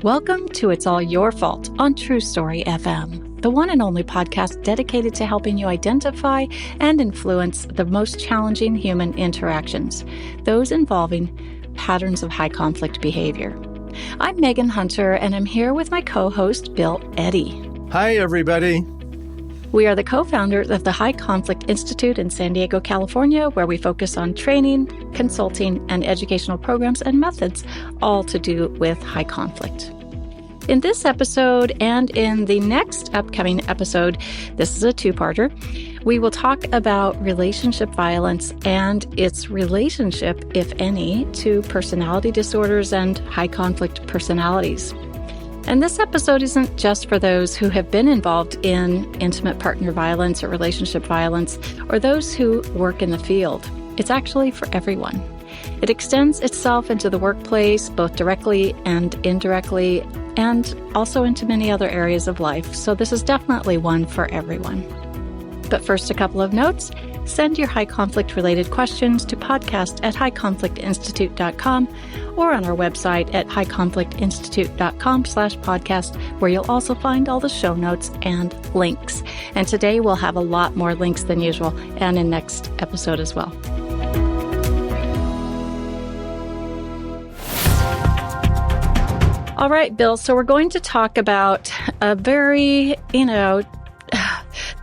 Welcome to It's All Your Fault on True Story FM, the one and only podcast dedicated to helping you identify and influence the most challenging human interactions, those involving patterns of high conflict behavior. I'm Megan Hunter, and I'm here with my co-host, Bill Eddy. Hi, everybody. We are the co-founders of the High Conflict Institute in San Diego, California, where we focus on training, consulting, and educational programs and methods, all to do with high conflict. In this episode and in the next upcoming episode, this is a two-parter, we will talk about relationship violence and its relationship, if any, to personality disorders and high conflict personalities. And this episode isn't just for those who have been involved in intimate partner violence or relationship violence, or those who work in the field. It's actually for everyone. It extends itself into the workplace, both directly and indirectly, and also into many other areas of life. So this is definitely one for everyone. But first, a couple of notes. Send your high conflict related questions to podcast@highconflictinstitute.com or on our website at highconflictinstitute.com/podcast, where you'll also find all the show notes and links. And today we'll have a lot more links than usual, and in next episode as well. All right, Bill, so we're going to talk about a very,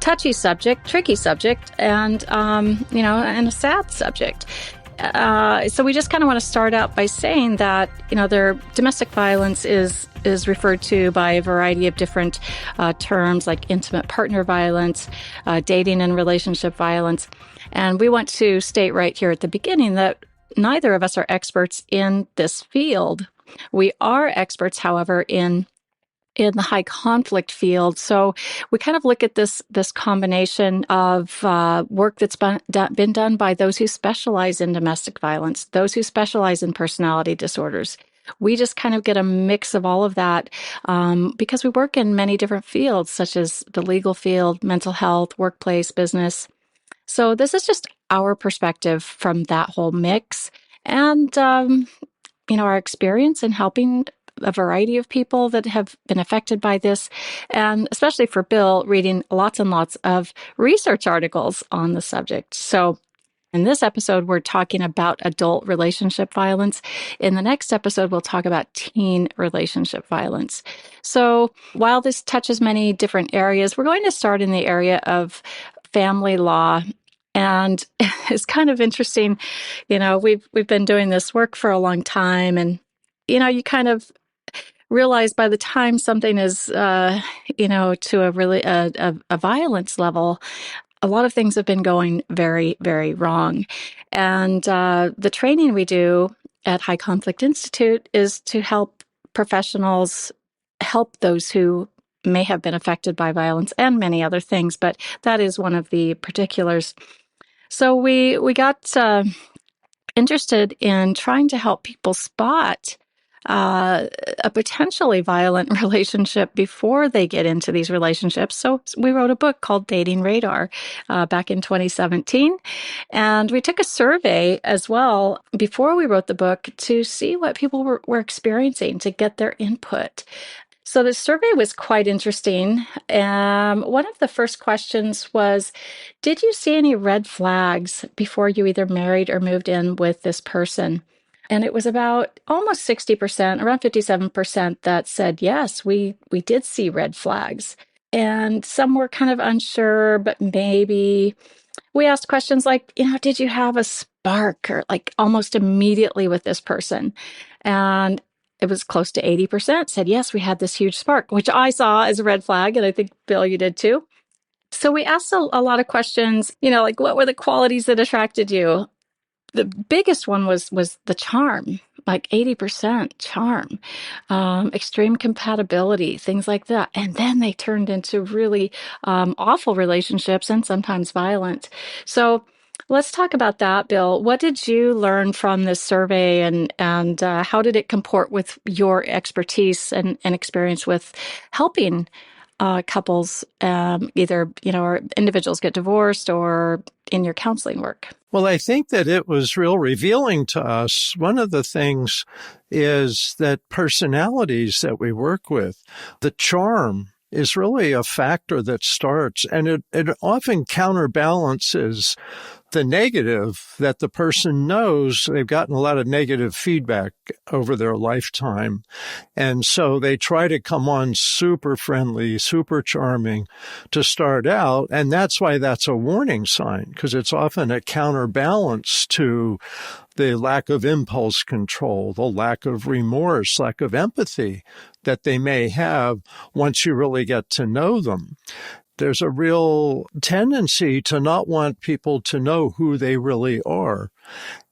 touchy subject, tricky subject, and a sad subject. So we just kind of want to start out by saying that, their domestic violence is referred to by a variety of different terms, like intimate partner violence, dating and relationship violence. And we want to state right here at the beginning that neither of us are experts in this field. We are experts, however, in the high conflict field. So we kind of look at this combination of work that's been done by those who specialize in domestic violence, those who specialize in personality disorders. We just kind of get a mix of all of that because we work in many different fields, such as the legal field, mental health, workplace, business. So this is just our perspective from that whole mix. And, our experience in helping a variety of people that have been affected by this, and especially for Bill, reading lots and lots of research articles on the subject. So in this episode, we're talking about adult relationship violence. In the next episode, we'll talk about teen relationship violence. So while this touches many different areas, we're going to start in the area of family law. And it's kind of interesting, we've been doing this work for a long time, and you kind of realize by the time something is, to a really a violence level, a lot of things have been going very, very wrong. And the training we do at High Conflict Institute is to help professionals help those who may have been affected by violence and many other things, but that is one of the particulars. So we got interested in trying to help people spot a potentially violent relationship before they get into these relationships. So we wrote a book called Dating Radar back in 2017. And we took a survey as well before we wrote the book to see what people were experiencing, to get their input. So the survey was quite interesting. One of the first questions was, did you see any red flags before you either married or moved in with this person? And it was about almost 60%, around 57% that said, yes, we did see red flags. And some were kind of unsure, but maybe. We asked questions like, did you have a spark or like almost immediately with this person? And it was close to 80% said, yes, we had this huge spark, which I saw as a red flag. And I think, Bill, you did too. So we asked a lot of questions, like what were the qualities that attracted you? The biggest one was the charm, like 80% charm, extreme compatibility, things like that. And then they turned into really awful relationships and sometimes violent. So let's talk about that, Bill. What did you learn from this survey, and how did it comport with your expertise and experience with helping couples, either, or individuals get divorced or in your counseling work? Well, I think that it was real revealing to us. One of the things is that personalities that we work with, the charm is really a factor that starts, and it often counterbalances the negative that the person knows they've gotten a lot of negative feedback over their lifetime. And so they try to come on super friendly, super charming to start out. And that's why that's a warning sign, because it's often a counterbalance to the lack of impulse control, the lack of remorse, lack of empathy that they may have once you really get to know them. There's a real tendency to not want people to know who they really are.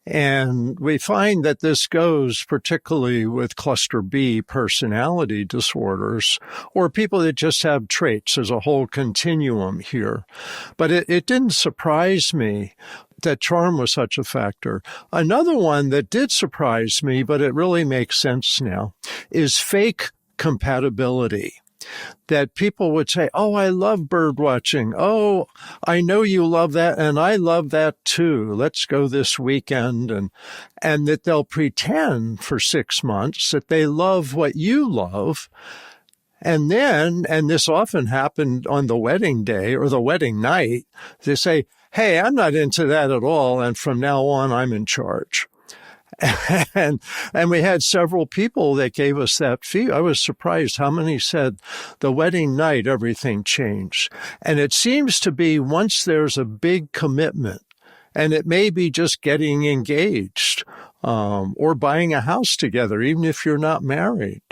And we find that this goes particularly with cluster B personality disorders, or people that just have traits. There's a whole continuum here. But it didn't surprise me that charm was such a factor. Another one that did surprise me, but it really makes sense now, is fake compatibility. That people would say, oh, I love bird watching. Oh, I know you love that, and I love that too. Let's go this weekend. And that they'll pretend for 6 months that they love what you love. And then, and this often happened on the wedding day or the wedding night, they say, hey, I'm not into that at all, and from now on, I'm in charge. And we had several people that gave us that fee. I was surprised how many said the wedding night, everything changed. And it seems to be once there's a big commitment, and it may be just getting engaged, or buying a house together, even if you're not married,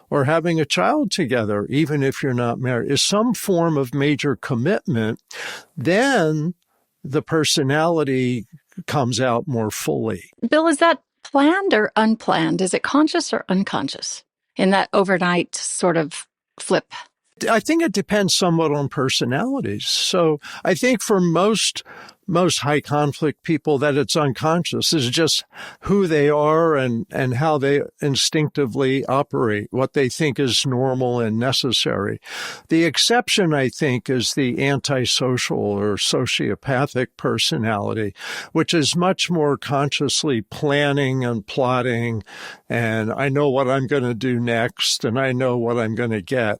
or having a child together, even if you're not married, is some form of major commitment, then the personality comes out more fully. Bill, is that planned or unplanned? Is it conscious or unconscious in that overnight sort of flip? I think it depends somewhat on personalities. So I think for most high conflict people that it's unconscious. It's just who they are and how they instinctively operate, what they think is normal and necessary. The exception, I think, is the antisocial or sociopathic personality, which is much more consciously planning and plotting, and I know what I'm going to do next, and I know what I'm going to get.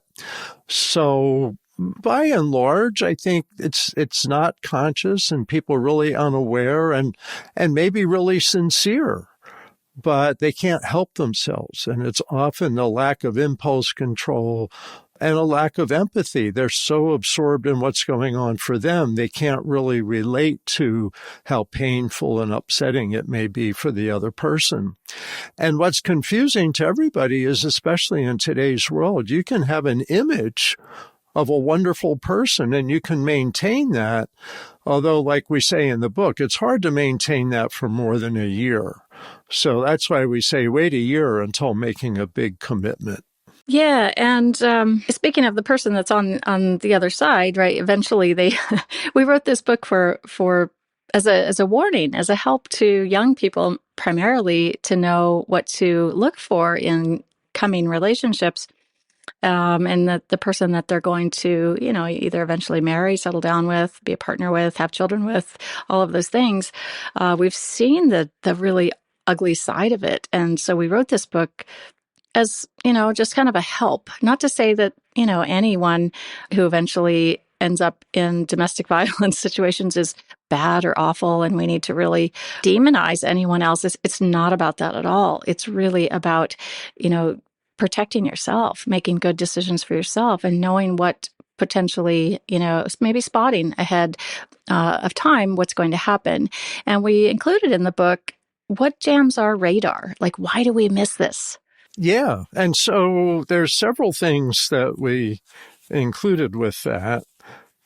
So by and large, I think it's not conscious and people are really unaware and maybe really sincere, but they can't help themselves. And it's often a lack of impulse control and a lack of empathy. They're so absorbed in what's going on for them, they can't really relate to how painful and upsetting it may be for the other person. And what's confusing to everybody is, especially in today's world, you can have an image of a wonderful person, and you can maintain that. Although, like we say in the book, it's hard to maintain that for more than a year. So that's why we say wait a year until making a big commitment. Yeah, and speaking of the person that's on the other side, right? Eventually, we wrote this book for as a warning, as a help to young people, primarily to know what to look for in coming relationships. And the person that they're going to, either eventually marry, settle down with, be a partner with, have children with, all of those things. We've seen the really ugly side of it. And so we wrote this book as, just kind of a help, not to say that, anyone who eventually ends up in domestic violence situations is bad or awful and we need to really demonize anyone else. It's not about that at all. It's really about, protecting yourself, making good decisions for yourself, and knowing what potentially, maybe spotting ahead of time what's going to happen. And we included in the book what jams our radar. Like, why do we miss this? Yeah. And so there's several things that we included with that.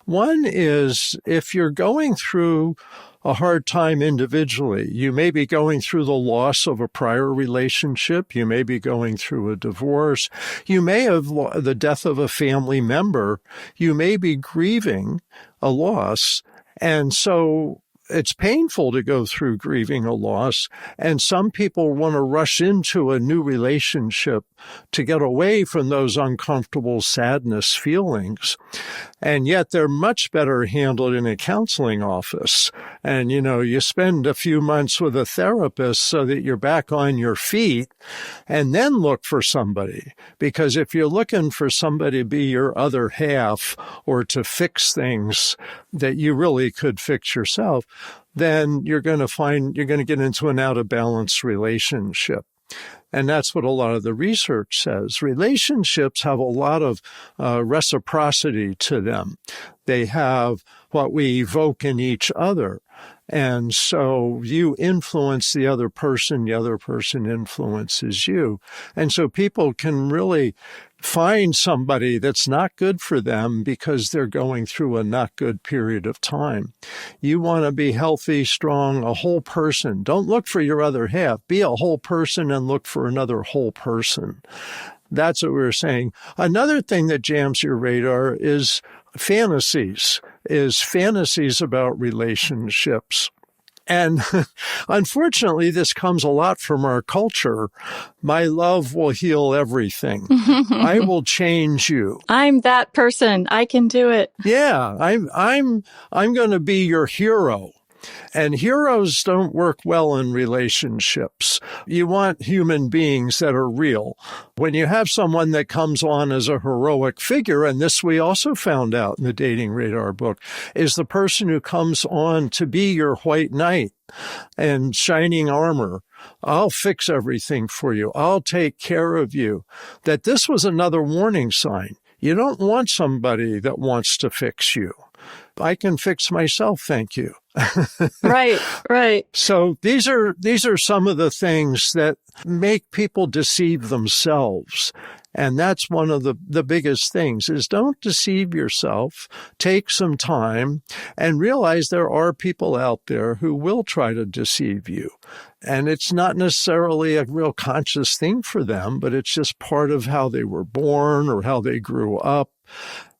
One is if you're going through a hard time individually, you may be going through the loss of a prior relationship, you may be going through a divorce, you may have the death of a family member, you may be grieving a loss. And so it's painful to go through grieving a loss. And some people want to rush into a new relationship to get away from those uncomfortable sadness feelings. And yet they're much better handled in a counseling office. And, you spend a few months with a therapist so that you're back on your feet, and then look for somebody. Because if you're looking for somebody to be your other half or to fix things that you really could fix yourself, then you're going to get into an out of balance relationship. And that's what a lot of the research says. Relationships have a lot of reciprocity to them. They have what we evoke in each other. And so you influence the other person influences you. And so people can really find somebody that's not good for them because they're going through a not good period of time. You want to be healthy, strong, a whole person. Don't look for your other half. Be a whole person and look for another whole person. That's what we're saying. Another thing that jams your radar is fantasies about relationships. And unfortunately, this comes a lot from our culture. My love will heal everything. I will change you. I'm that person. I can do it. Yeah, I'm going to be your hero. And heroes don't work well in relationships. You want human beings that are real. When you have someone that comes on as a heroic figure, and this we also found out in the Dating Radar book, is the person who comes on to be your white knight and shining armor. I'll fix everything for you. I'll take care of you. That this was another warning sign. You don't want somebody that wants to fix you. I can fix myself, thank you. Right. So these are some of the things that make people deceive themselves. And that's one of the biggest things is don't deceive yourself. Take some time and realize there are people out there who will try to deceive you. And it's not necessarily a real conscious thing for them, but it's just part of how they were born or how they grew up.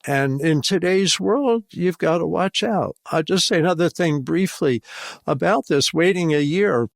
And in today's world, you've got to watch out. I'll just say another thing briefly about this, waiting a year,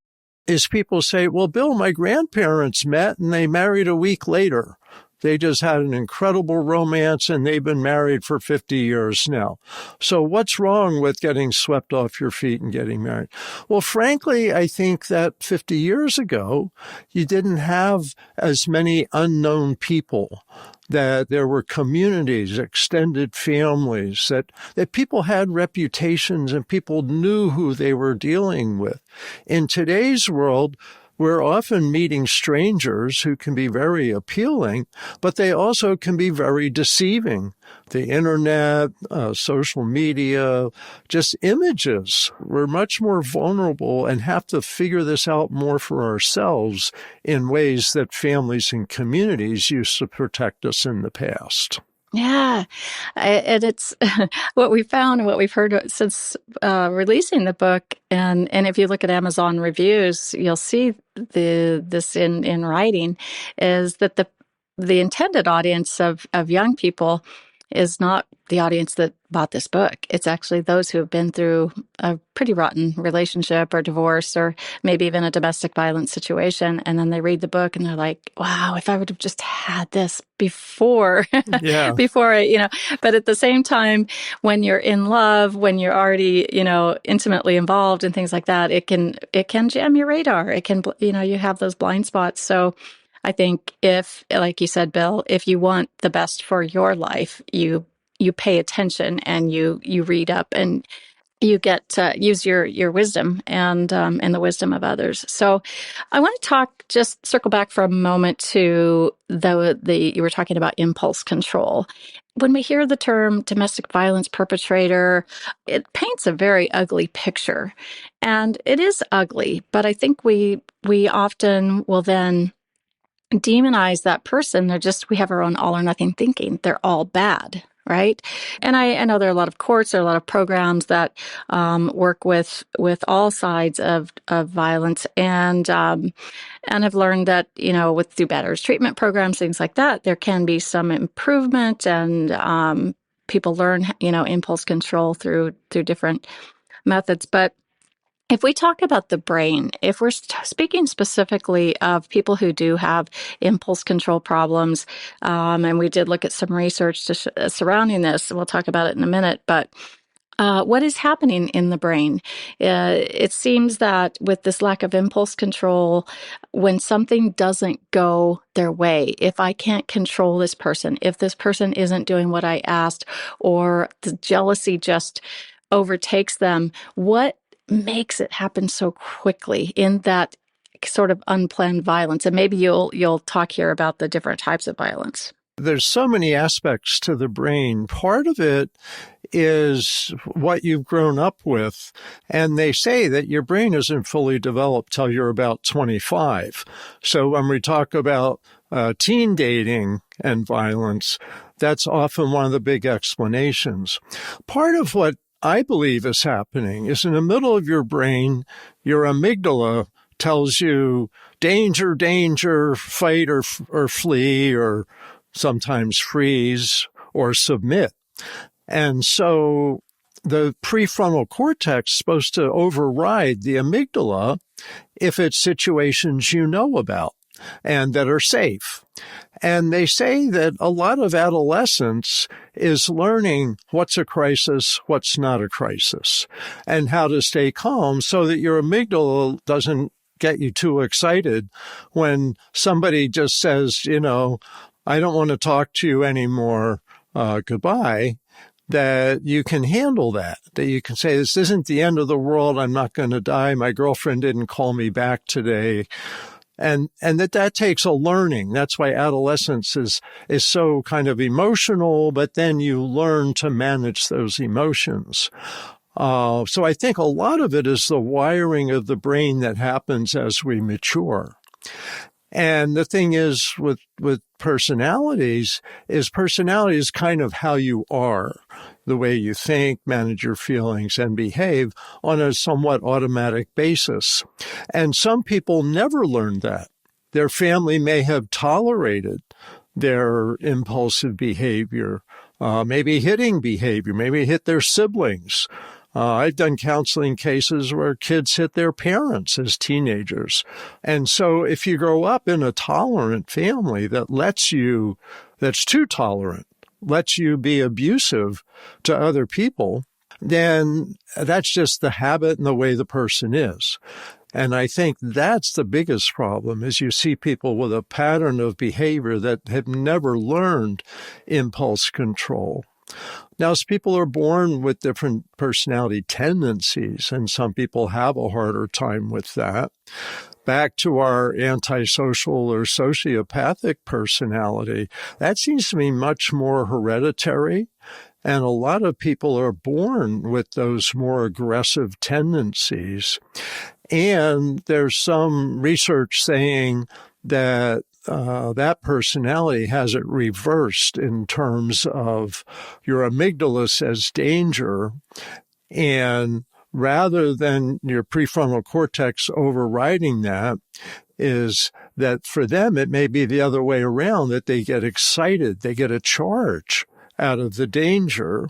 is people say, well, Bill, my grandparents met and they married a week later. They just had an incredible romance and they've been married for 50 years now. So what's wrong with getting swept off your feet and getting married? Well, frankly, I think that 50 years ago, you didn't have as many unknown people, that there were communities, extended families, that people had reputations and people knew who they were dealing with. In today's world, we're often meeting strangers who can be very appealing, but they also can be very deceiving. The internet, social media, just images. We're much more vulnerable and have to figure this out more for ourselves in ways that families and communities used to protect us in the past. Yeah. And it's what we found and what we've heard since releasing the book. And if you look at Amazon reviews, you'll see this in writing, is that the intended audience of young people is not the audience that bought this book. It's actually those who have been through a pretty rotten relationship or divorce or maybe even a domestic violence situation. And then they read the book and they're like, wow, if I would have just had this before, Yeah. But at the same time, when you're in love, when you're already, intimately involved and things like that, it can jam your radar. It can, you have those blind spots. So I think if, like you said, Bill, if you want the best for your life, you pay attention and you read up and you get to use your wisdom and the wisdom of others. So I want to just circle back for a moment to you were talking about impulse control. When we hear the term domestic violence perpetrator, it paints a very ugly picture. And it is ugly, but I think we often will then demonize that person. We have our own all or nothing thinking. They're all bad, right? And I know there are a lot of courts, there are a lot of programs that work with all sides of violence, and have learned that through better treatment programs, things like that, there can be some improvement, and people learn impulse control through different methods, but If we talk about the brain, if we're speaking specifically of people who do have impulse control problems, and we did look at some research surrounding this, we'll talk about it in a minute, but what is happening in the brain? It seems that with this lack of impulse control, when something doesn't go their way, if I can't control this person, if this person isn't doing what I asked, or the jealousy just overtakes them, what makes it happen so quickly in that sort of unplanned violence? And maybe you'll talk here about the different types of violence. There's so many aspects to the brain. Part of it is what you've grown up with. And they say that your brain isn't fully developed till you're about 25. So when we talk about teen dating and violence, that's often one of the big explanations. Part of what I believe is happening is in the middle of your brain, your amygdala tells you danger, danger, fight or flee, or sometimes freeze or submit. And so the prefrontal cortex is supposed to override the amygdala if it's situations you know about and that are safe. And they say that a lot of adolescence is learning what's a crisis, what's not a crisis, and how to stay calm so that your amygdala doesn't get you too excited when somebody just says, I don't want to talk to you anymore, goodbye, that you can handle that you can say, this isn't the end of the world, I'm not going to die, my girlfriend didn't call me back today. And that takes a learning. That's why adolescence is so kind of emotional, but then you learn to manage those emotions. So I think a lot of it is the wiring of the brain that happens as we mature. And the thing is with personalities is kind of how you are, the way you think, manage your feelings, and behave on a somewhat automatic basis. And some people never learn that. Their family may have tolerated their impulsive behavior, maybe hitting behavior, maybe hit their siblings. I've done counseling cases where kids hit their parents as teenagers. And so if you grow up in a tolerant family that's too tolerant, lets you be abusive to other people, then that's just the habit and the way the person is. And I think that's the biggest problem is you see people with a pattern of behavior that have never learned impulse control. Now, people are born with different personality tendencies, and some people have a harder time with that. Back to our antisocial or sociopathic personality, that seems to be much more hereditary, and a lot of people are born with those more aggressive tendencies. And there's some research saying that that personality has it reversed in terms of your amygdala says danger, and rather than your prefrontal cortex overriding that, is that for them it may be the other way around, that they get excited, they get a charge out of the danger,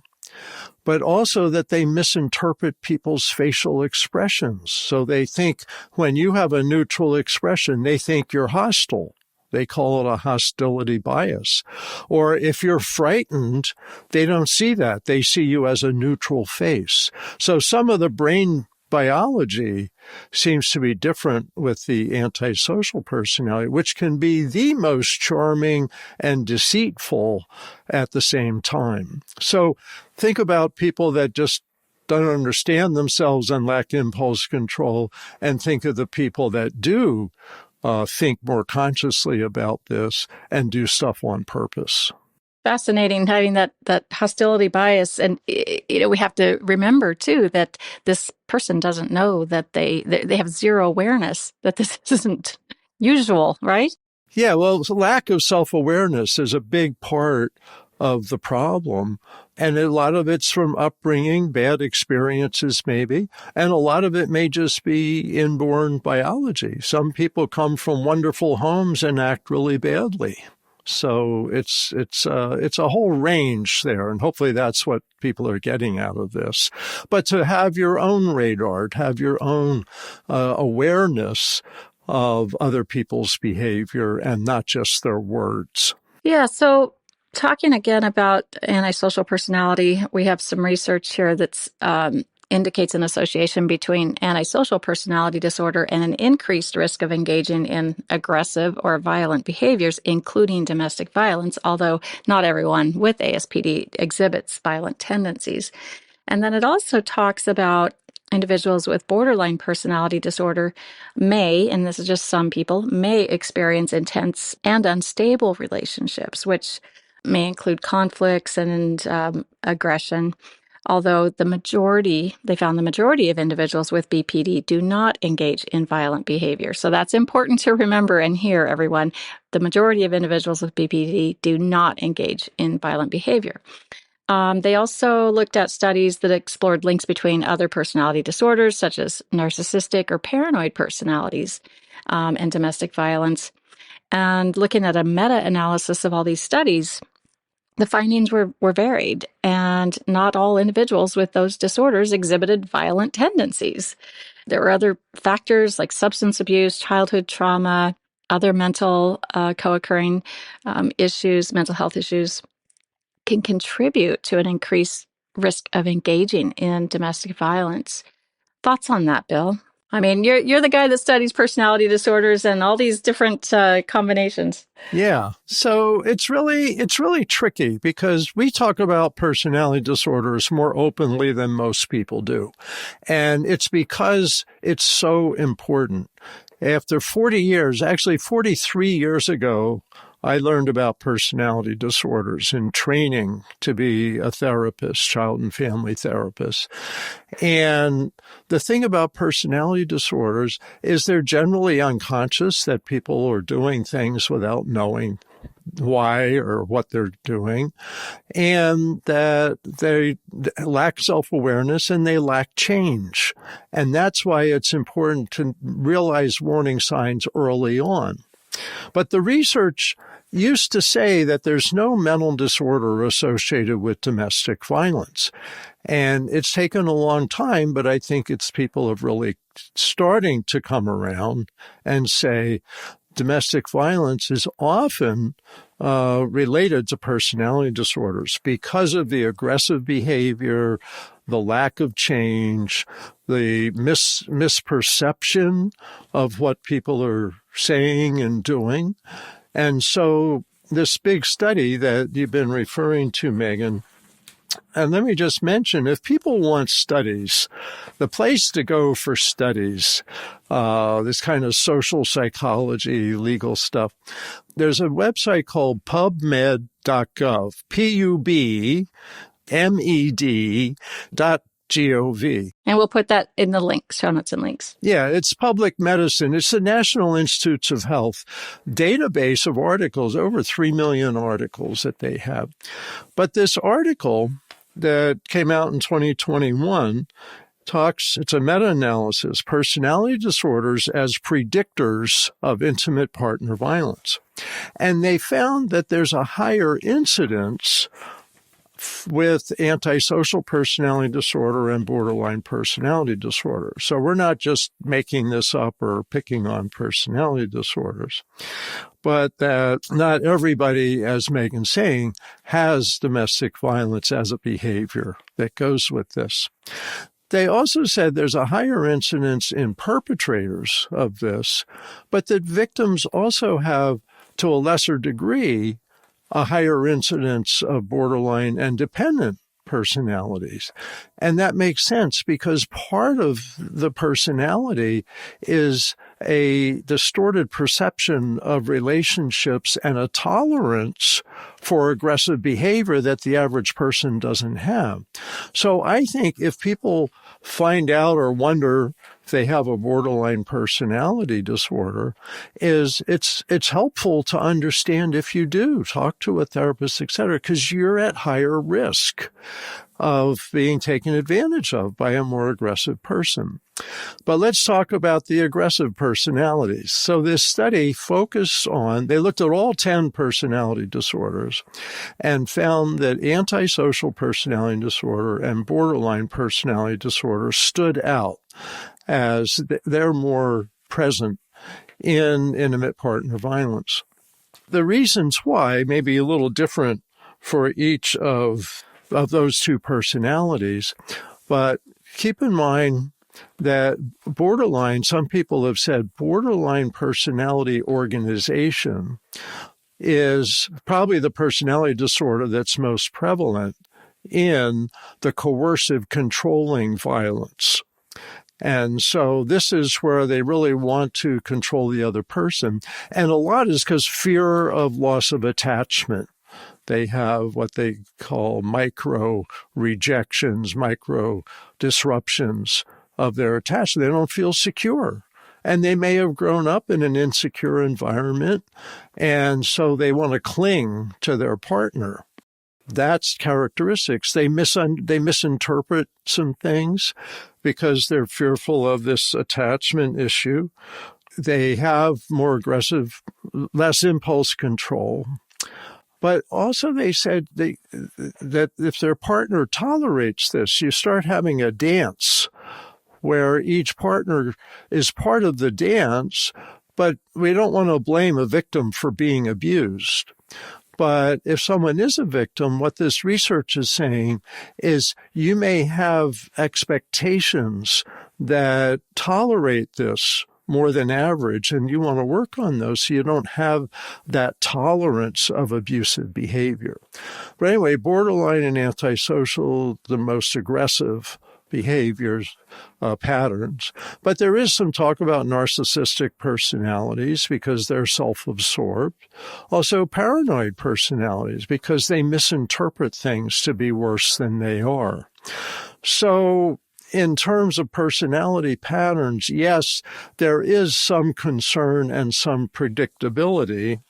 but also that they misinterpret people's facial expressions. So they think when you have a neutral expression, they think you're hostile. They call it a hostility bias. Or if you're frightened, they don't see that. They see you as a neutral face. So some of the brain biology seems to be different with the antisocial personality, which can be the most charming and deceitful at the same time. So think about people that just don't understand themselves and lack impulse control, and think of the people that do think more consciously about this and do stuff on purpose. Fascinating having that hostility bias. And, we have to remember, too, that this person doesn't know that they have zero awareness that this isn't usual, right? Yeah, well, lack of self-awareness is a big part of the problem. And a lot of it's from upbringing, bad experiences maybe, and a lot of it may just be inborn biology. Some people come from wonderful homes and act really badly. So it's a whole range there, and hopefully that's what people are getting out of this. But to have your own radar, to have your own awareness of other people's behavior and not just their words. Yeah, so talking again about antisocial personality, we have some research here that's indicates an association between antisocial personality disorder and an increased risk of engaging in aggressive or violent behaviors, including domestic violence, although not everyone with ASPD exhibits violent tendencies. And then it also talks about individuals with borderline personality disorder may, and this is just some people, may experience intense and unstable relationships, which may include conflicts and aggression. Although they found the majority of individuals with BPD do not engage in violent behavior. So that's important to remember and hear, everyone. The majority of individuals with BPD do not engage in violent behavior. They also looked at studies that explored links between other personality disorders, such as narcissistic or paranoid personalities, and domestic violence. And looking at a meta-analysis of all these studies, the findings were varied, and not all individuals with those disorders exhibited violent tendencies. There were other factors like substance abuse, childhood trauma, other mental co-occurring issues, mental health issues, can contribute to an increased risk of engaging in domestic violence. Thoughts on that, Bill? I mean, you're the guy that studies personality disorders and all these different combinations. Yeah. So it's really tricky because we talk about personality disorders more openly than most people do. And it's because it's so important. After 40 years, actually 43 years ago, I learned about personality disorders in training to be a therapist, child and family therapist. And the thing about personality disorders is they're generally unconscious, that people are doing things without knowing why or what they're doing, and that they lack self-awareness and they lack change. And that's why it's important to realize warning signs early on. But the research used to say that there's no mental disorder associated with domestic violence. And it's taken a long time, but I think people have really starting to come around and say domestic violence is often related to personality disorders because of the aggressive behavior, the lack of change, the misperception of what people are saying and doing. And so this big study that you've been referring to, Megan, and let me just mention, if people want studies, the place to go for studies, this kind of social psychology, legal stuff, there's a website called pubmed.gov, PUBMED.gov. And we'll put that in the links, show notes and links. Yeah, it's public medicine. It's the National Institutes of Health database of articles, over 3 million articles that they have. But this article that came out in 2021 it's a meta-analysis, personality disorders as predictors of intimate partner violence. And they found that there's a higher incidence with antisocial personality disorder and borderline personality disorder. So we're not just making this up or picking on personality disorders, but that not everybody, as Megan's saying, has domestic violence as a behavior that goes with this. They also said there's a higher incidence in perpetrators of this, but that victims also have, to a lesser degree, a higher incidence of borderline and dependent personalities. And that makes sense because part of the personality is a distorted perception of relationships and a tolerance for aggressive behavior that the average person doesn't have. So I think if people find out or wonder if they have a borderline personality disorder, it's helpful to understand if you do, talk to a therapist, et cetera, because you're at higher risk. of being taken advantage of by a more aggressive person. But let's talk about the aggressive personalities. So this study focused on, they looked at all 10 personality disorders and found that antisocial personality disorder and borderline personality disorder stood out as they're more present in intimate partner violence. The reasons why may be a little different for each of those two personalities, but keep in mind that borderline, some people have said borderline personality organization is probably the personality disorder that's most prevalent in the coercive controlling violence. And so this is where they really want to control the other person. And a lot is because fear of loss of attachment. They have what they call micro rejections, micro disruptions of their attachment. They don't feel secure. And they may have grown up in an insecure environment, and so they want to cling to their partner. That's characteristics. They misinterpret some things because they're fearful of this attachment issue. They have more aggressive, less impulse control. But also they said that if their partner tolerates this, you start having a dance where each partner is part of the dance, but we don't want to blame a victim for being abused. But if someone is a victim, what this research is saying is you may have expectations that tolerate this more than average, and you want to work on those so you don't have that tolerance of abusive behavior. But anyway, borderline and antisocial, the most aggressive behaviors, patterns. But there is some talk about narcissistic personalities because they're self-absorbed. Also paranoid personalities because they misinterpret things to be worse than they are. So in terms of personality patterns, yes, there is some concern and some predictability.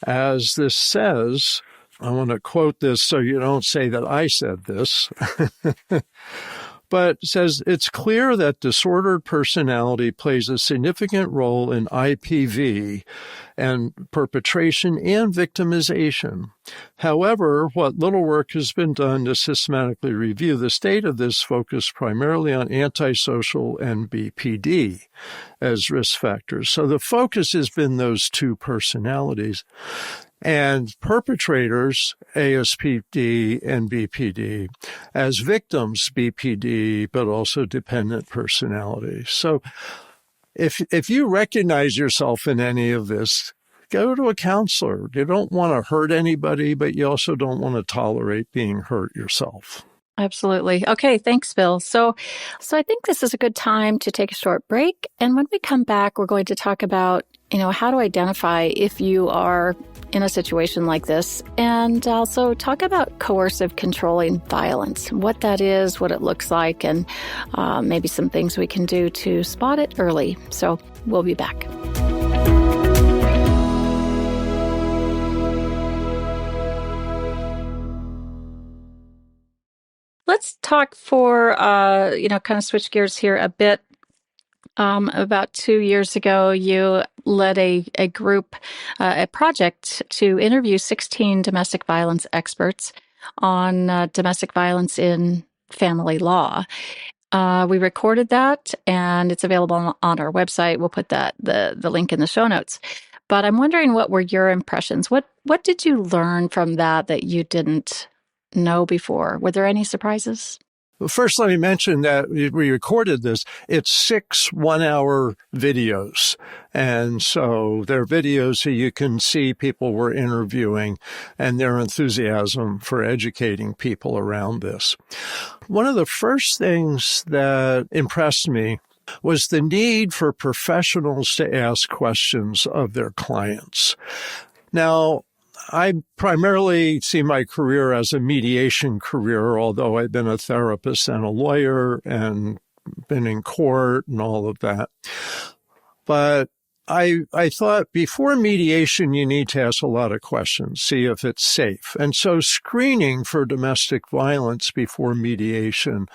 As this says, I want to quote this so you don't say that I said this. But it says, it's clear that disordered personality plays a significant role in IPV and perpetration and victimization. However, what little work has been done to systematically review the state of this focused primarily on antisocial and BPD as risk factors. So the focus has been those two personalities. And perpetrators, ASPD and BPD, as victims, BPD, but also dependent personality. So if you recognize yourself in any of this, go to a counselor. You don't want to hurt anybody, but you also don't want to tolerate being hurt yourself. Absolutely. Okay, thanks, Bill. So I think this is a good time to take a short break. And when we come back, we're going to talk about, how to identify if you are in a situation like this, and also talk about coercive controlling violence, what that is, what it looks like, and maybe some things we can do to spot it early. So we'll be back. Let's talk for, kind of switch gears here a bit. About 2 years ago, you led a group, a project to interview 16 domestic violence experts on domestic violence in family law. We recorded that, and it's available on our website. We'll put the link in the show notes. But I'm wondering, what were your impressions? What did you learn from that you didn't know before? Were there any surprises? Well, first, let me mention that we recorded this. It's 6 1-hour videos. And so they're videos so you can see people we're interviewing and their enthusiasm for educating people around this. One of the first things that impressed me was the need for professionals to ask questions of their clients. Now, I primarily see my career as a mediation career, although I've been a therapist and a lawyer and been in court and all of that. But I thought before mediation, you need to ask a lot of questions, see if it's safe. And so screening for domestic violence before mediation,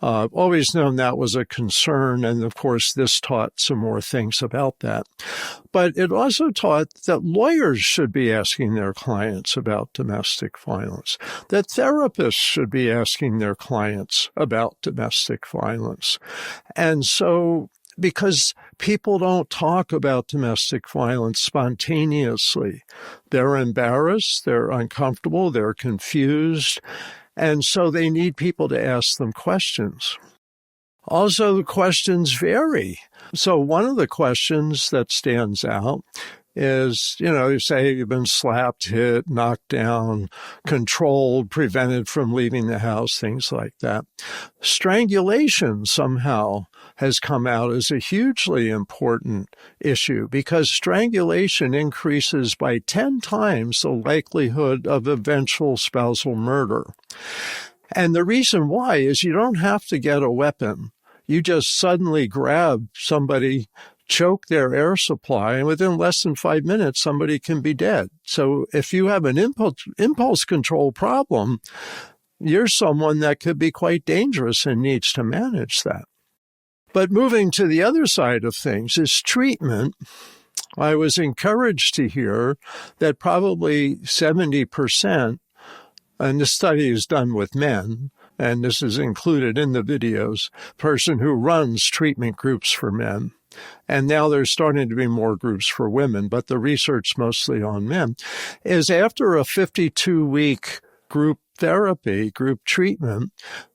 always known that was a concern. And of course, this taught some more things about that. But it also taught that lawyers should be asking their clients about domestic violence, that therapists should be asking their clients about domestic violence. And so because people don't talk about domestic violence spontaneously. They're embarrassed, they're uncomfortable, they're confused, and so they need people to ask them questions. Also, the questions vary. So one of the questions that stands out is, you say you've been slapped, hit, knocked down, controlled, prevented from leaving the house, things like that. Strangulation somehow has come out as a hugely important issue because strangulation increases by 10 times the likelihood of eventual spousal murder. And the reason why is you don't have to get a weapon. You just suddenly grab somebody, choke their air supply, and within less than 5 minutes, somebody can be dead. So if you have an impulse control problem, you're someone that could be quite dangerous and needs to manage that. But moving to the other side of things is treatment. I was encouraged to hear that probably 70%, and this study is done with men, and this is included in the videos, person who runs treatment groups for men. And now there's starting to be more groups for women, but the research mostly on men, is after a 52-week group therapy, group treatment,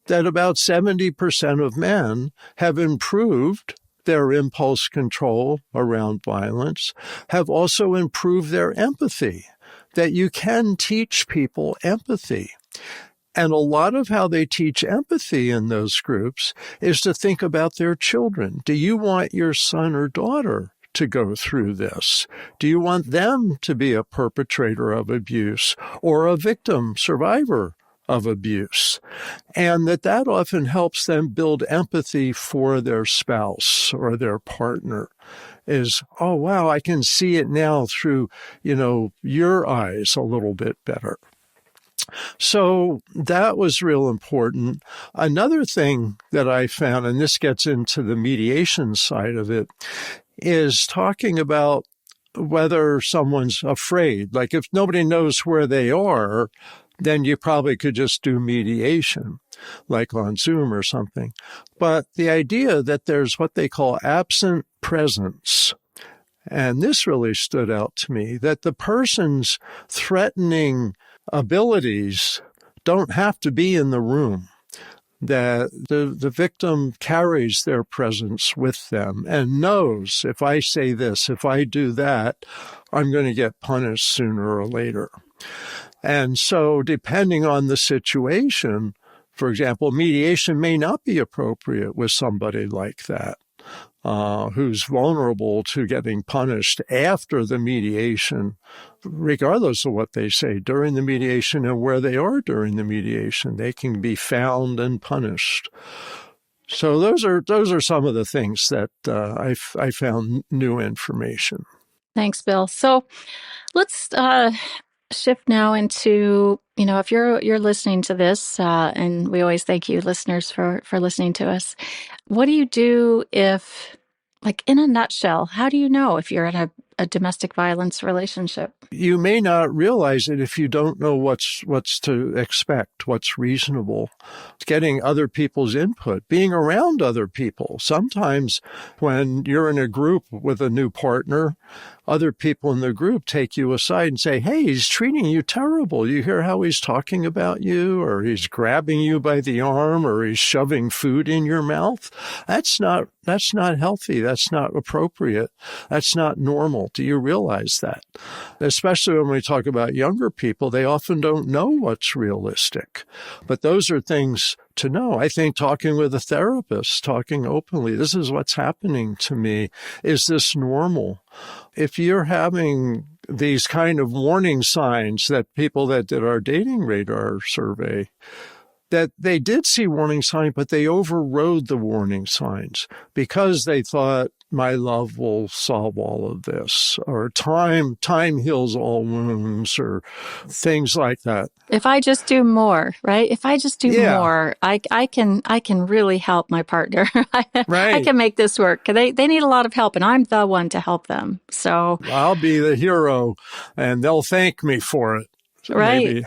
that about 70% of men have improved their impulse control around violence, have also improved their empathy, that you can teach people empathy. And a lot of how they teach empathy in those groups is to think about their children. Do you want your son or daughter to go through this? Do you want them to be a perpetrator of abuse or a victim, survivor of abuse? And that often helps them build empathy for their spouse or their partner. Is, oh, wow, I can see it now through, your eyes a little bit better. So that was real important. Another thing that I found, and this gets into the mediation side of it, is talking about whether someone's afraid. Like if nobody knows where they are, then you probably could just do mediation, like on Zoom or something. But the idea that there's what they call absent presence, and this really stood out to me, that the person's threatening abilities don't have to be in the room, that the victim carries their presence with them and knows if I say this, if I do that, I'm going to get punished sooner or later. And so depending on the situation, for example, mediation may not be appropriate with somebody like that, who's vulnerable to getting punished after the mediation, regardless of what they say during the mediation and where they are during the mediation. They can be found and punished. So those are some of the things that I found new information. Thanks, Bill. So let's shift now into, if you're listening to this, and we always thank you, listeners, for listening to us. What do you do if, like in a nutshell, how do you know if you're in a domestic violence relationship? You may not realize it if you don't know what's to expect, what's reasonable. Getting other people's input, being around other people. Sometimes when you're in a group with a new partner, other people in the group take you aside and say, hey, he's treating you terrible. You hear how he's talking about you, or he's grabbing you by the arm, or he's shoving food in your mouth. That's not healthy. That's not appropriate. That's not normal. Do you realize that? Especially when we talk about younger people, they often don't know what's realistic. But those are things to know. I think talking with a therapist, talking openly, this is what's happening to me. Is this normal? If you're having these kind of warning signs that people that did our dating radar survey, that they did see warning signs, but they overrode the warning signs because they thought my love will solve all of this, or time heals all wounds, or things like that. If I just do more, right? If I just do Yeah, more, I can really help my partner. I right. can make this work. They need a lot of help, and I'm the one to help them. So, I'll be the hero, and they'll thank me for it. right, Maybe.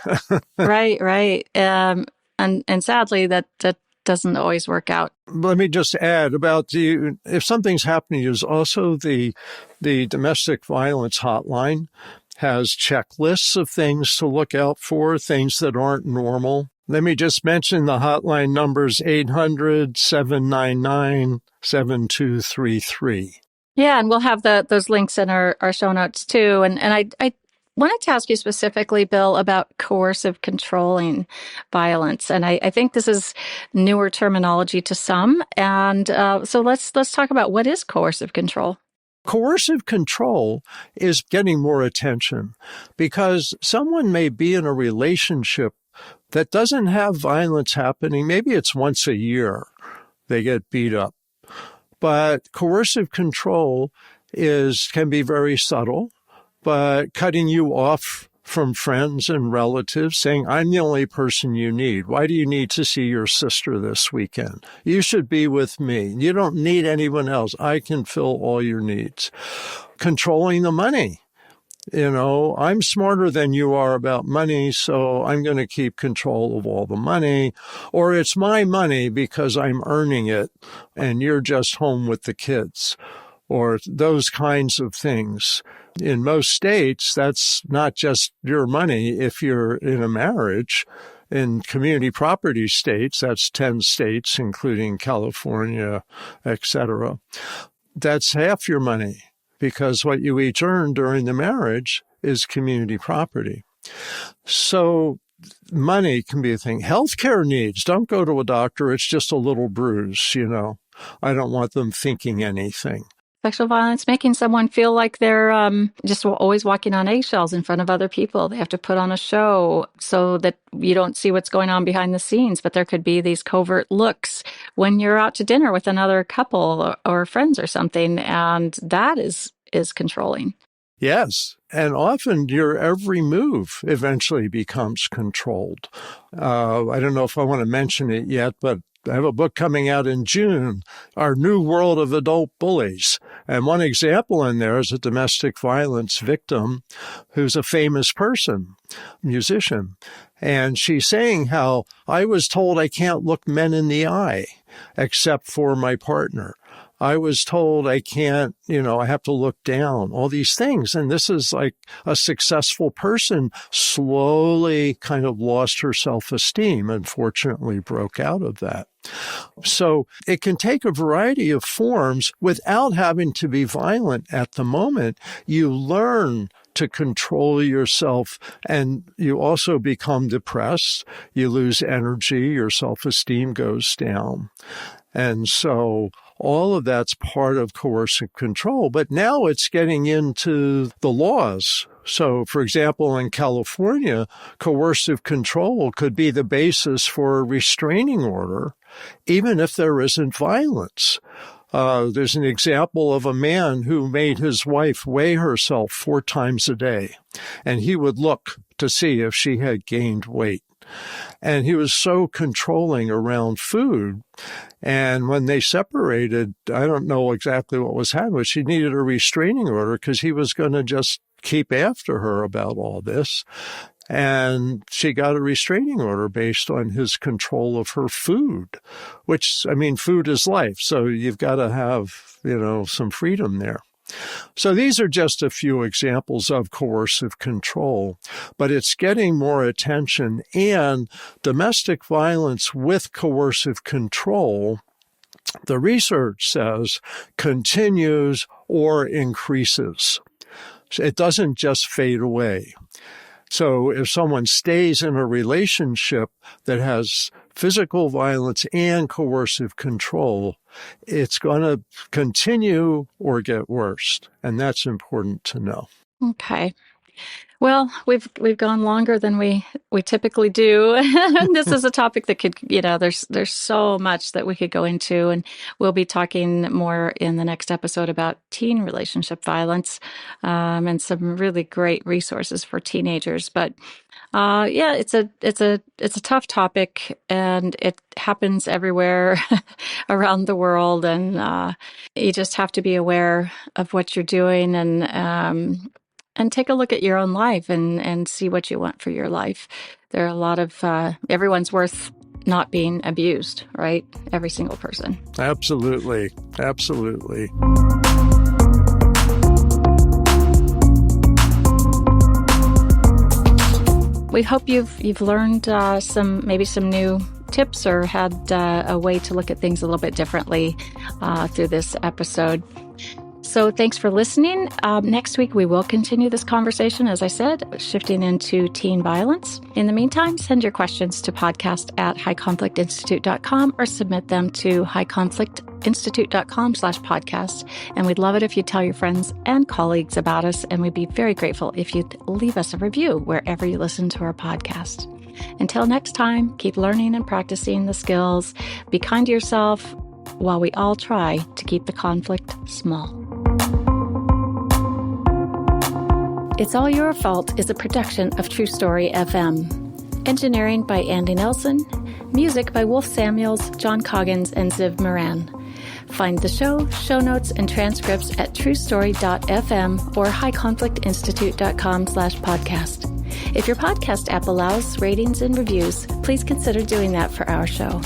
right. And sadly, that doesn't always work out. Let me just add about if something's happening, is also the domestic violence hotline has checklists of things to look out for, things that aren't normal. Let me just mention the hotline numbers: 800-799-7233. Yeah, and we'll have those links in our show notes too. And I wanted to ask you specifically, Bill, about coercive controlling violence. And I think this is newer terminology to some. And so let's talk about what is coercive control. Coercive control is getting more attention because someone may be in a relationship that doesn't have violence happening. Maybe it's once a year they get beat up. But coercive control can be very subtle, but cutting you off from friends and relatives, saying, I'm the only person you need. Why do you need to see your sister this weekend? You should be with me. You don't need anyone else. I can fill all your needs. Controlling the money. I'm smarter than you are about money, so I'm going to keep control of all the money. Or it's my money because I'm earning it and you're just home with the kids. Or those kinds of things. In most states, that's not just your money. If you're in a marriage, in community property states, that's 10 states, including California, etc. That's half your money because what you each earn during the marriage is community property. So money can be a thing. Healthcare needs. Don't go to a doctor. It's just a little bruise, I don't want them thinking anything. Sexual violence, making someone feel like they're just always walking on eggshells in front of other people. They have to put on a show so that you don't see what's going on behind the scenes. But there could be these covert looks when you're out to dinner with another couple or friends or something. And that is controlling. Yes. And often your every move eventually becomes controlled. I don't know if I want to mention it yet, but I have a book coming out in June, Our New World of Adult Bullies. And one example in there is a domestic violence victim who's a famous person, musician. And she's saying how I was told I can't look men in the eye except for my partner. I was told I can't, I have to look down, all these things. And this is like a successful person slowly kind of lost her self-esteem and fortunately broke out of that. So it can take a variety of forms without having to be violent at the moment. You learn to control yourself, and you also become depressed. You lose energy. Your self-esteem goes down. And so all of that's part of coercive control. But now it's getting into the laws. So, for example, in California, coercive control could be the basis for a restraining order, even if there isn't violence. There's an example of a man who made his wife weigh herself 4 times a day, and he would look to see if she had gained weight. And he was so controlling around food. And when they separated, I don't know exactly what was happening, but she needed a restraining order because he was going to just keep after her about all this. And she got a restraining order based on his control of her food, which, food is life. So you've got to have, some freedom there. So these are just a few examples of coercive control, but it's getting more attention, and domestic violence with coercive control, the research says, continues or increases. It doesn't just fade away. So if someone stays in a relationship that has physical violence and coercive control, it's going to continue or get worse. And that's important to know. Okay. Well, we've gone longer than we typically do. And this is a topic that could, there's so much that we could go into, and we'll be talking more in the next episode about teen relationship violence, and some really great resources for teenagers. But it's a tough topic, and it happens everywhere around the world, and you just have to be aware of what you're doing, and take a look at your own life and see what you want for your life. There are a lot of, everyone's worth not being abused, right? Every single person. Absolutely. Absolutely. We hope you've learned some new tips, or had a way to look at things a little bit differently through this episode. So thanks for listening. Next week, we will continue this conversation, as I said, shifting into teen violence. In the meantime, send your questions to podcast@highconflictinstitute.com or submit them to highconflictinstitute.com/podcast. And we'd love it if you tell your friends and colleagues about us. And we'd be very grateful if you'd leave us a review wherever you listen to our podcast. Until next time, keep learning and practicing the skills. Be kind to yourself while we all try to keep the conflict small. It's All Your Fault is a production of True Story FM. Engineering by Andy Nelson. Music by Wolf Samuels, John Coggins, and Ziv Moran. Find the show notes, and transcripts at truestory.fm or highconflictinstitute.com/podcast. If your podcast app allows ratings and reviews, please consider doing that for our show.